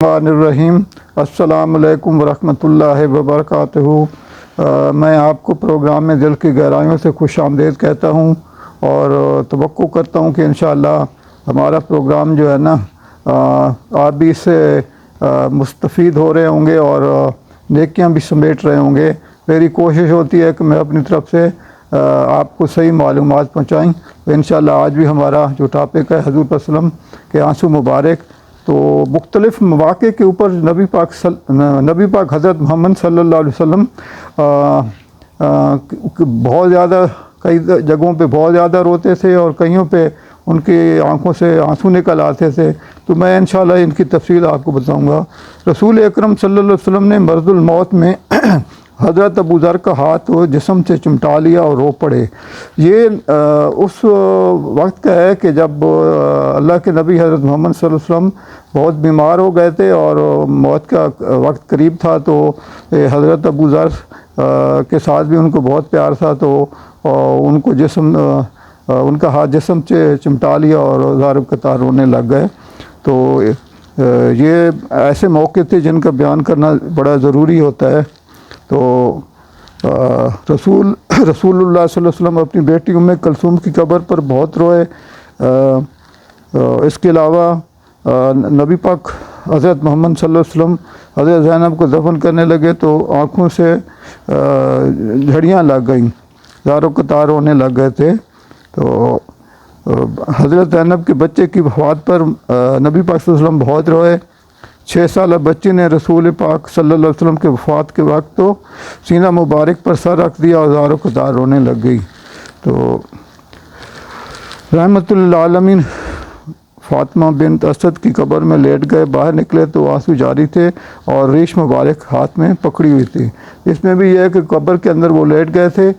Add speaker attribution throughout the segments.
Speaker 1: الرحیم السلام علیکم ورحمۃ اللہ وبرکاتہ۔ میں آپ کو پروگرام میں دل کی گہرائیوں سے خوش آمدید کہتا ہوں اور توقع کرتا ہوں کہ انشاءاللہ ہمارا پروگرام جو ہے نا آپ بھی اس سے مستفید ہو رہے ہوں گے اور نیکیاں بھی سمیٹ رہے ہوں گے۔ میری کوشش ہوتی ہے کہ میں اپنی طرف سے آپ کو صحیح معلومات پہنچائیں۔ تو انشاءاللہ آج بھی ہمارا جو ٹاپک ہے حضور صلی اللہ علیہ وسلم کے آنسو مبارک، تو مختلف مواقع کے اوپر نبی پاک حضرت محمد صلی اللہ علیہ وسلم بہت زیادہ کئی جگہوں پہ بہت زیادہ روتے تھے اور کئیوں پہ ان کی آنکھوں سے آنسو نکل آتے تھے۔ تو میں انشاءاللہ ان کی تفصیل آپ کو بتاؤں گا۔ رسول اکرم صلی اللہ علیہ وسلم نے مرض الموت میں حضرت ابو ذر کا ہاتھ جسم سے چمٹا لیا اور رو پڑے۔ یہ اس وقت کا ہے کہ جب اللہ کے نبی حضرت محمد صلی اللہ علیہ وسلم بہت بیمار ہو گئے تھے اور موت کا وقت قریب تھا، تو حضرت ابو ذر کے ساتھ بھی ان کو بہت پیار تھا، تو ان کو ان کا ہاتھ جسم سے چمٹا لیا اور زار قطار رونے لگ گئے۔ تو یہ ایسے موقع تھے جن کا بیان کرنا بڑا ضروری ہوتا ہے۔ تو رسول اللہ صلی اللہ علیہ وسلم اپنی بیٹی ام کلثوم کی قبر پر بہت روئے۔ اس کے علاوہ نبی پاک حضرت محمد صلی اللہ علیہ وسلم حضرت زینب کو دفن کرنے لگے تو آنکھوں سے جھڑیاں لگ گئیں، زار و قطار رونے لگ گئے تھے۔ تو حضرت زینب کے بچے کی وفات پر نبی پاک صلی اللہ علیہ وسلم بہت روئے۔ 6 سالہ بچی نے رسول پاک صلی اللہ علیہ وسلم کے وفات کے وقت تو سینہ مبارک پر سر رکھ دیا اور زار و قطار رونے لگ گئی۔ تو رحمت للعالمین فاطمہ بنت اسد کی قبر میں لیٹ گئے، باہر نکلے تو آنسو جاری تھے اور ریش مبارک ہاتھ میں پکڑی ہوئی تھی۔ اس میں بھی یہ ہے کہ قبر کے اندر وہ لیٹ گئے تھے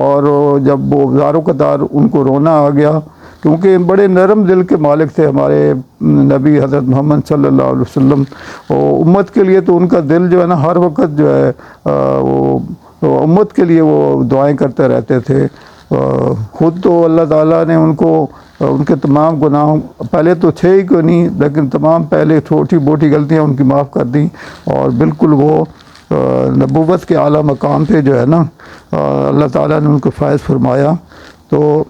Speaker 1: اور جب وہ زار و قطار ان کو رونا آ گیا، کیونکہ بڑے نرم دل کے مالک تھے ہمارے نبی حضرت محمد صلی اللہ علیہ وسلم۔ امت کے لیے تو ان کا دل جو ہے نا ہر وقت جو ہے وہ امت کے لیے وہ دعائیں کرتے رہتے تھے۔ خود تو اللہ تعالیٰ نے ان کو ان کے تمام گناہوں پہلے تو تھے ہی کوئی نہیں، لیکن تمام پہلے چھوٹی موٹی غلطیاں ان کی معاف کر دیں اور بالکل وہ نبوت کے اعلیٰ مقام پہ جو ہے نا اللہ تعالیٰ نے ان کو فائز فرمایا۔ تو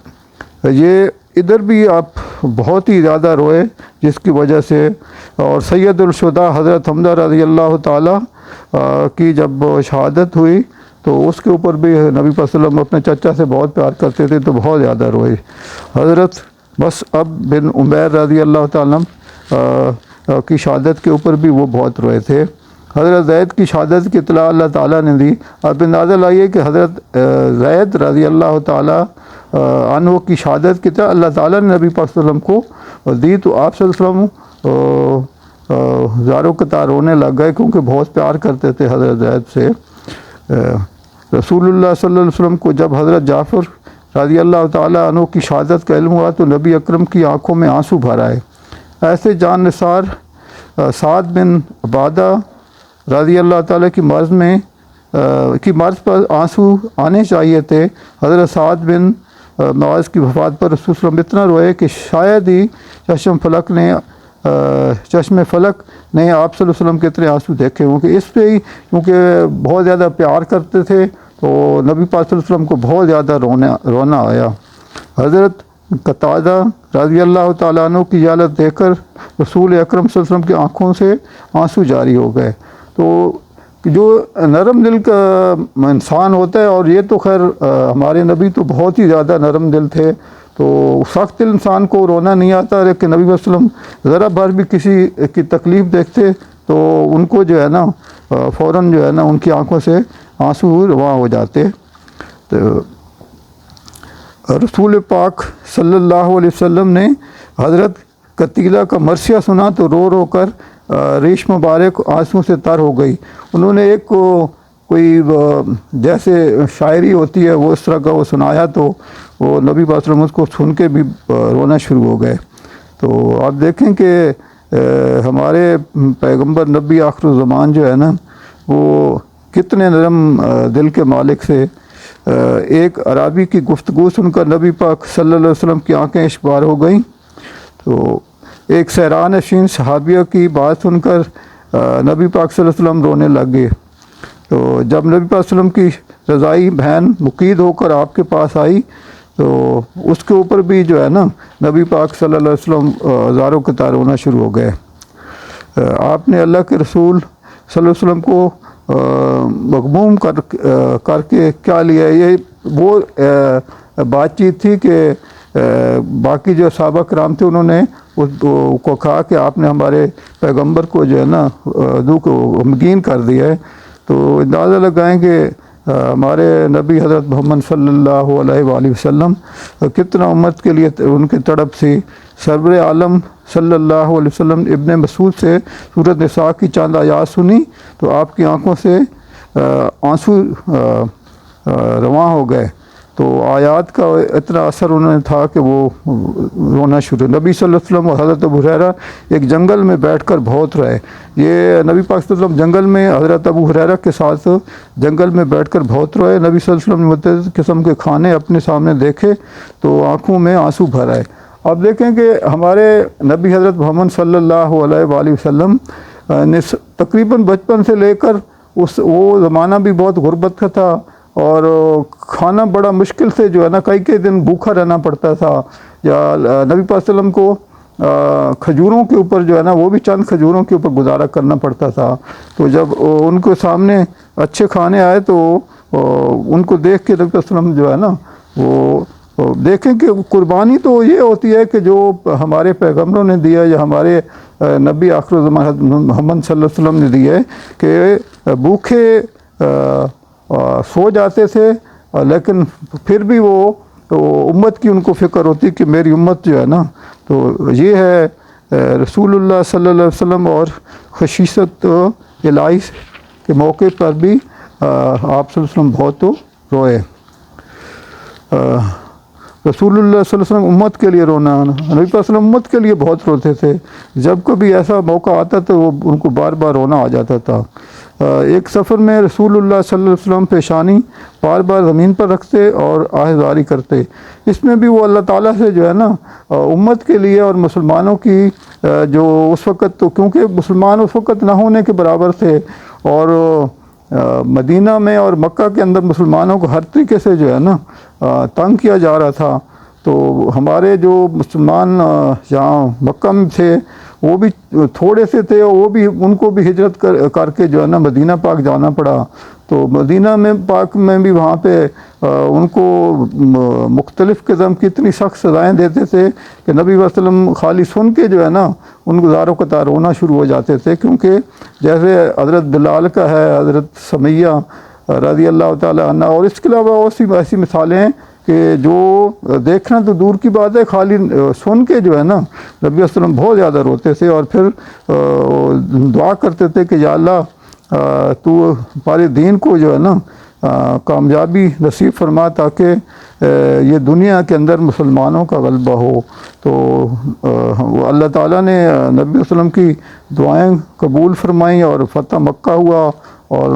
Speaker 1: یہ ادھر بھی آپ بہت ہی زیادہ روئے، جس کی وجہ سے اور سید الشہداء حضرت حمزہ رضی اللہ تعالیٰ کی جب شہادت ہوئی تو اس کے اوپر بھی نبی صلی اللہ علیہ وسلم اپنے چچا سے بہت پیار کرتے تھے تو بہت زیادہ روئے۔ حضرت مصعب بن عمیر رضی اللہ تعالیٰ کی شہادت کے اوپر بھی وہ بہت روئے تھے۔ حضرت زید کی شہادت کی اطلاع اللہ تعالیٰ نے دی۔ آپ اندازہ لائیے کہ حضرت زید رضی اللہ تعالیٰ عنہ کی شہادت کی اطلاع اللہ تعالیٰ نے نبی پاک صلی اللہ علیہ وسلم کو دی، تو آپ صلی اللہ علیہ وسلم زار و قطار رونے لگ گئے کیونکہ بہت پیار کرتے تھے حضرت زید سے۔ رسول اللہ صلی اللہ علیہ وسلم کو جب حضرت جعفر رضی اللہ تعالیٰ عنہ کی شہادت کا علم ہوا تو نبی اکرم کی آنکھوں میں آنسو بھر آئے۔ ایسے جان نثار سعد بن عبادہ رضی اللہ تعالیٰ کی مرض پر آنسو آنے چاہیے تھے۔ حضرت سعد بن معاذ کی وفات پر رسول صلی اللہ علیہ وسلم اتنا روئے کہ شاید ہی چشم فلک نے آپ صلی اللہ علیہ وسلم کے اتنے آنسو دیکھے ہوں کہ اس پہ ہی کیونکہ بہت زیادہ پیار کرتے تھے تو نبی پاک صلی اللہ علیہ وسلم کو بہت زیادہ رونا آیا۔ حضرت قتادہ رضی اللہ تعالیٰ عنہ کی حالت دیکھ کر رسول اکرم صلی اللہ علیہ وسلم کی آنکھوں سے آنسو جاری ہو گئے۔ تو جو نرم دل کا انسان ہوتا ہے، اور یہ تو خیر ہمارے نبی تو بہت ہی زیادہ نرم دل تھے، تو سخت دل انسان کو رونا نہیں آتا، لیکن نبی صلی اللہ علیہ وسلم ذرا بھر بھی کسی کی تکلیف دیکھتے تو ان کو جو ہے نا فوراً جو ہے نا ان کی آنکھوں سے آنسو رواں ہو جاتے۔ تو رسول پاک صلی اللہ علیہ وسلم نے حضرت قتیلہ کا مرثیہ سنا تو رو رو کر ریش مبارک آنسو سے تر ہو گئی۔ انہوں نے ایک کوئی جیسے شاعری ہوتی ہے وہ اس طرح کا وہ سنایا تو وہ نبی پاک صلی اللہ علیہ وسلم اس کو سن کے بھی رونا شروع ہو گئے۔ تو آپ دیکھیں کہ ہمارے پیغمبر نبی آخر الزمان جو ہے نا وہ کتنے نرم دل کے مالک سے۔ ایک عرابی کی گفتگو سن کر نبی پاک صلی اللہ علیہ وسلم کی آنکھیں اشبار ہو گئیں۔ تو ایک سیران نشین صحابیہ کی بات سن کر نبی پاک صلی اللہ علیہ وسلم رونے لگ گئے۔ تو جب نبی پاک صلی اللہ علیہ وسلم کی رضائی بہن مقید ہو کر آپ کے پاس آئی تو اس کے اوپر بھی جو ہے نا نبی پاک صلی اللہ علیہ وسلم ہزاروں قطار رونا شروع ہو گئے۔ آپ نے اللہ کے رسول صلی اللہ علیہ وسلم کو مغموم کر کے کیا لیا، یہ وہ بات چیت تھی کہ باقی جو صحابہ کرام تھے انہوں نے اس کو کہا کہ آپ نے ہمارے پیغمبر کو جو ہے نا غمگین کر دیا ہے۔ تو اندازہ لگائیں کہ ہمارے نبی حضرت محمد صلی اللہ علیہ وآلہ وسلم کتنا امت کے لیے ان کی تڑپ سی۔ سرور عالم صلی اللہ علیہ وسلم ابن مسعود سے سورۃ نساء کی چند آیات سنی تو آپ کی آنکھوں سے آنسو رواں ہو گئے۔ تو آیات کا اتنا اثر انہوں نے تھا کہ وہ رونا شروع۔ نبی صلی اللہ علیہ وسلم اور حضرت ابو ہریرہ ایک جنگل میں بیٹھ کر بہت رہے۔ یہ نبی پاک صلی اللہ علیہ وسلم جنگل میں حضرت ابو ہریرہ کے ساتھ جنگل میں بیٹھ کر بہت رہے۔ نبی صلی اللہ علیہ وسلم نے مختلف قسم کے کھانے اپنے سامنے دیکھے تو آنکھوں میں آنسو بھر آئے۔ اب دیکھیں کہ ہمارے نبی حضرت محمد صلی اللہ علیہ وآلہ وسلم نے تقریباً بچپن سے لے کر وہ زمانہ بھی بہت غربت کا تھا اور کھانا بڑا مشکل سے جو ہے نا کئی دن بھوکا رہنا پڑتا تھا، یا نبی پاک صلی اللہ علیہ وسلم کو کھجوروں کے اوپر جو ہے نا وہ بھی چند کھجوروں کے اوپر گزارا کرنا پڑتا تھا۔ تو جب ان کے سامنے اچھے کھانے آئے تو ان کو دیکھ کے نبی پاک صلی اللہ علیہ وسلم جو ہے نا وہ دیکھیں کہ قربانی تو یہ ہوتی ہے کہ جو ہمارے پیغمبروں نے دیا یا ہمارے نبی آخر الزمان محمد صلی اللہ علیہ وسلم نے دیا ہے کہ بھوکے سو جاتے تھے لیکن پھر بھی وہ امت کی ان کو فکر ہوتی کہ میری امت جو ہے نا، تو یہ ہے رسول اللہ صلی اللہ علیہ وسلم اور خصیصت الہی کے موقع پر بھی آپ صلی اللہ علیہ وسلم بہت تو روئے۔ رسول اللہ صلی اللہ علیہ وسلم امت کے لیے رونا، نبی پاک صلی اللہ علیہ وسلم امت کے لیے بہت روتے تھے۔ جب کبھی ایسا موقع آتا تو وہ ان کو بار بار رونا آ جاتا تھا۔ ایک سفر میں رسول اللہ صلی اللہ علیہ وسلم پیشانی بار بار زمین پر رکھتے اور آہذاری کرتے۔ اس میں بھی وہ اللہ تعالیٰ سے جو ہے نا امت کے لیے اور مسلمانوں کی جو اس وقت، تو کیونکہ مسلمان اس وقت نہ ہونے کے برابر تھے اور مدینہ میں اور مکہ کے اندر مسلمانوں کو ہر طریقے سے جو ہے نا تنگ کیا جا رہا تھا، تو ہمارے جو مسلمان جہاں مکہ میں تھے وہ بھی تھوڑے سے تھے اور وہ بھی ان کو بھی ہجرت کر کے جو ہے نا مدینہ پاک جانا پڑا۔ تو مدینہ میں پاک میں بھی وہاں پہ ان کو مختلف قسم کی اتنی سخت سزائیں دیتے تھے کہ نبی صلی اللہ علیہ وسلم خالی سن کے جو ہے نا ان گزاروں قطار رونا شروع ہو جاتے تھے، کیونکہ جیسے حضرت بلال کا ہے، حضرت سمیہ رضی اللہ تعالیٰ عنہ، اور اس کے علاوہ اور سی ایسی مثالیں ہیں کہ جو دیکھنا تو دور کی بات ہے، خالی سن کے جو ہے نا نبی صلی اللہ علیہ وسلم بہت زیادہ روتے تھے اور پھر دعا کرتے تھے کہ یا اللہ تو ہمارے دین کو جو ہے نا کامیابی نصیب فرما تاکہ یہ دنیا کے اندر مسلمانوں کا غلبہ ہو۔ تو اللہ تعالیٰ نے نبی صلی اللہ علیہ وسلم کی دعائیں قبول فرمائیں اور فتح مکہ ہوا اور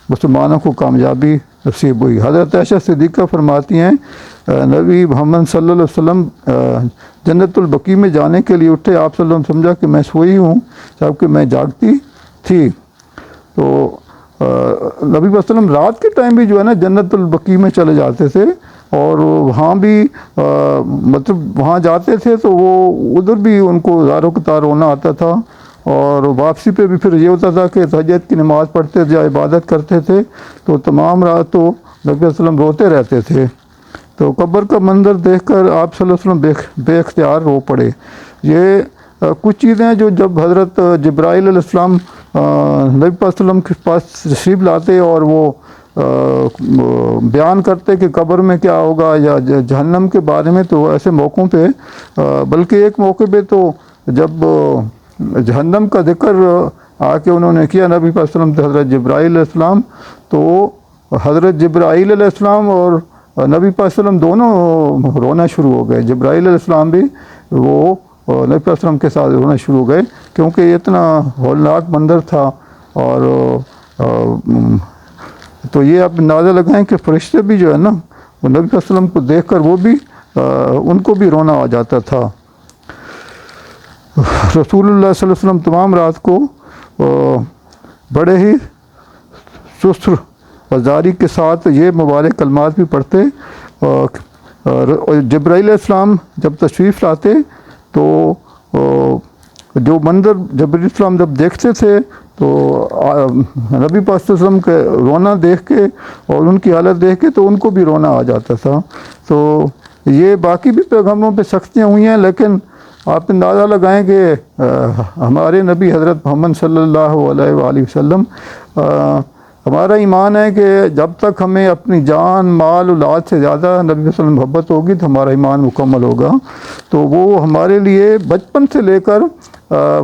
Speaker 1: مسلمانوں کو کامیابی نصیب ہوئی۔ حضرت عائشہ صدیقہ فرماتی ہیں نبی محمد صلی اللہ علیہ وسلم جنت البقیع میں جانے کے لیے اٹھے، آپ صلی اللہ علیہ وسلم سمجھا کہ میں سوئی ہوں جبکہ میں جاگتی تھی۔ تو نبی صلی اللہ علیہ وسلم رات کے ٹائم بھی جو ہے نا جنت البقیع میں چلے جاتے تھے اور وہاں بھی مطلب وہاں جاتے تھے تو وہ ادھر بھی ان کو ہزاروں قطار رونا آتا تھا، اور واپسی پہ بھی پھر یہ ہوتا تھا کہ تہجد کی نماز پڑھتے تھے یا عبادت کرتے تھے تو تمام رات تو نبی صلی اللہ علیہ وسلم روتے رہتے تھے۔ تو قبر کا منظر دیکھ کر آپ صلی اللہ علیہ وسلم بے اختیار رو پڑے۔ یہ کچھ چیزیں جو جب حضرت جبرائیل علیہ السلام نبی صلی اللہ علیہ وسلم کے پاس تشریف لاتے اور وہ بیان کرتے کہ قبر میں کیا ہوگا یا جہنم کے بارے میں، تو ایسے موقعوں پہ بلکہ ایک موقع پہ تو جب جہنم کا ذکر آ کے انہوں نے کیا نبی صلی اللہ علیہ وسلم سے حضرت جبرائیل علیہ السلام، تو حضرت جبرائیل علیہ السلام اور نبی صلی اللہ علیہ وسلم دونوں رونا شروع ہو گئے۔ جبرائیل علیہ السلام بھی وہ نبی صلی اللہ علیہ وسلم کے ساتھ رونا شروع ہو گئے کیونکہ یہ اتنا ہولناک منظر تھا۔ اور تو یہ آپ اندازہ لگائیں کہ فرشتے بھی جو ہے نا وہ نبی صلی اللہ علیہ وسلم کو دیکھ کر وہ بھی ان کو بھی رونا آ جاتا تھا۔ رسول اللہ صلی اللہ علیہ وسلم تمام رات کو بڑے ہی سست وزاری کے ساتھ یہ مبارک کلمات بھی پڑھتے، اور جبرائیل علیہ السلام جب تشریف لاتے تو جو منظر جبرائیل علیہ السلام جب دیکھتے تھے تو نبی پاک صلی اللہ علیہ وسلم کے رونا دیکھ کے اور ان کی حالت دیکھ کے تو ان کو بھی رونا آ جاتا تھا۔ تو یہ باقی بھی پیغمبروں پہ سختیاں ہوئی ہیں، لیکن آپ اندازہ لگائیں کہ ہمارے نبی حضرت محمد صلی اللہ علیہ وآلہ وسلم، ہمارا ایمان ہے کہ جب تک ہمیں اپنی جان مال اولاد سے زیادہ نبی صلی اللہ علیہ وسلم محبت ہوگی تو ہمارا ایمان مکمل ہوگا۔ تو وہ ہمارے لیے بچپن سے لے کر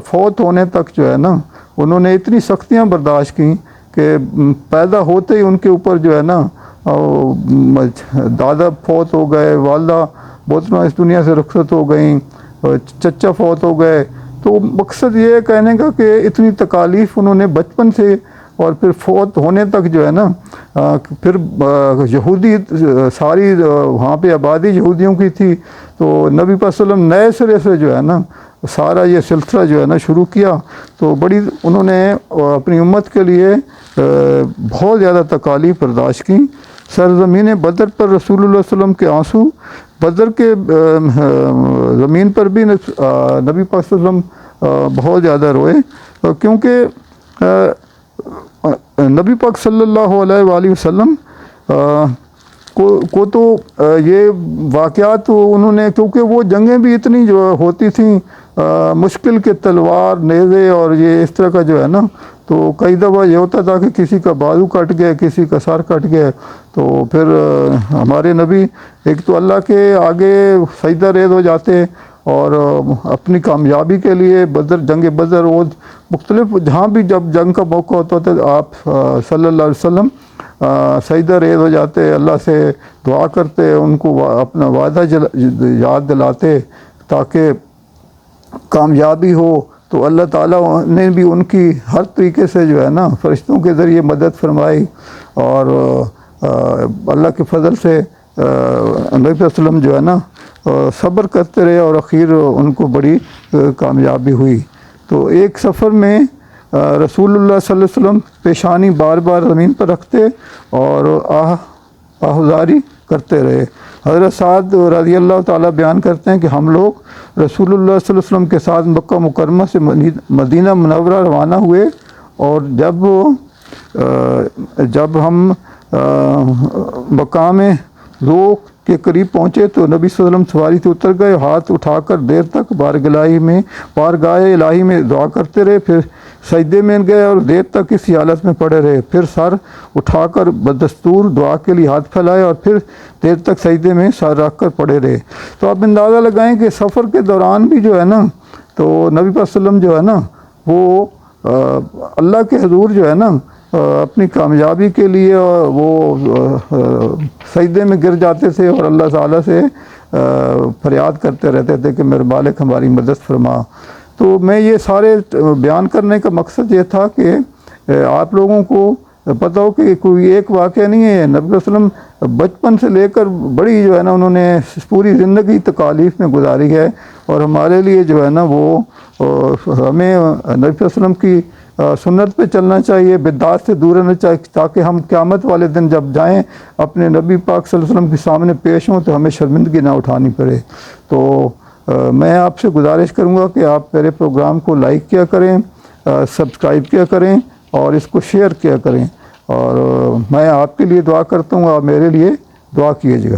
Speaker 1: فوت ہونے تک جو ہے نا انہوں نے اتنی سختیاں برداشت کیں کہ پیدا ہوتے ہی ان کے اوپر جو ہے نا دادا فوت ہو گئے، والدہ محترمہ اس دنیا سے رخصت ہو گئیں، چچا فوت ہو گئے۔ تو مقصد یہ ہے کہنے کا کہ اتنی تکالیف انہوں نے بچپن سے اور پھر فوت ہونے تک جو ہے نا پھر یہودی ساری وہاں پہ آبادی یہودیوں کی تھی، تو نبی پاک صلی اللہ علیہ وسلم نئے سرے سے جو ہے نا سارا یہ سلسلہ جو ہے نا شروع کیا۔ تو بڑی انہوں نے اپنی امت کے لیے بہت زیادہ تکالیف برداشت کی۔ سرزمین بدر پر رسول اللہ صلی اللہ علیہ وسلم کے آنسو، بدر کے زمین پر بھی نبی پاک صلی اللہ علیہ وسلم بہت زیادہ روئے، کیونکہ نبی پاک صلی اللہ علیہ وآلہ وسلم کو تو یہ واقعات انہوں نے، کیونکہ وہ جنگیں بھی اتنی جو ہوتی تھیں مشکل کے تلوار نیزے اور یہ اس طرح کا جو ہے نا، تو کئی دفعہ یہ ہوتا تھا کہ کسی کا بازو کٹ گیا، کسی کا سر کٹ گیا، تو پھر ہمارے نبی ایک تو اللہ کے آگے سجدہ ریز ہو جاتے اور اپنی کامیابی کے لیے جنگ بدر اور مختلف جہاں بھی جب جنگ کا موقع ہوتا تھا آپ صلی اللہ علیہ وسلم سجدہ ریز ہو جاتے، اللہ سے دعا کرتے، ان کو اپنا وعدہ یاد دلاتے تاکہ کامیابی ہو۔ تو اللہ تعالیٰ نے بھی ان کی ہر طریقے سے جو ہے نا فرشتوں کے ذریعے مدد فرمائی، اور اللہ کے فضل سے نبی صلی اللہ علیہ وسلم جو ہے نا صبر کرتے رہے اور اخیر ان کو بڑی کامیابی ہوئی۔ تو ایک سفر میں رسول اللہ صلی اللہ علیہ وسلم پیشانی بار بار زمین پر رکھتے اور آہذاری کرتے رہے۔ حضرت سعد رضی اللہ تعالیٰ بیان کرتے ہیں کہ ہم لوگ رسول اللہ صلی اللہ علیہ وسلم کے ساتھ مکہ مکرمہ سے مدینہ منورہ روانہ ہوئے، اور جب ہم مقام روک کے قریب پہنچے تو نبی صلی اللہ علیہ وسلم سواری سے اتر گئے، ہاتھ اٹھا کر دیر تک بارگاہ الہی میں دعا کرتے رہے، پھر سجدے میں گئے اور دیر تک اسی حالت میں پڑے رہے، پھر سر اٹھا کر بدستور دعا کے لیے ہاتھ پھیلائے اور پھر دیر تک سجدے میں سر رکھ کر پڑے رہے۔ تو آپ اندازہ لگائیں کہ سفر کے دوران بھی جو ہے نا تو نبی پاک صلی اللہ علیہ وسلم جو ہے نا وہ اللہ کے حضور جو ہے نا اپنی کامیابی کے لیے وہ سجدے میں گر جاتے تھے اور اللہ تعالیٰ سے فریاد کرتے رہتے تھے کہ میرے مالک ہماری مدد فرما۔ تو میں یہ سارے بیان کرنے کا مقصد یہ تھا کہ آپ لوگوں کو پتہ ہو کہ کوئی ایک واقعہ نہیں ہے، نبی صلی اللہ علیہ وسلم بچپن سے لے کر بڑی جو ہے نا انہوں نے پوری زندگی تکالیف میں گزاری ہے، اور ہمارے لیے جو ہے نا وہ ہمیں نبی صلی اللہ علیہ وسلم کی سنت پہ چلنا چاہیے، بدعات سے دور رہنا چاہیے، تاکہ ہم قیامت والے دن جب جائیں اپنے نبی پاک صلی اللہ علیہ وسلم کے سامنے پیش ہوں تو ہمیں شرمندگی نہ اٹھانی پڑے۔ تو میں آپ سے گزارش کروں گا کہ آپ میرے پروگرام کو لائک کیا کریں، سبسکرائب کیا کریں اور اس کو شیئر کیا کریں، اور میں آپ کے لیے دعا کرتا ہوں، آپ میرے لیے دعا کیجیے گا۔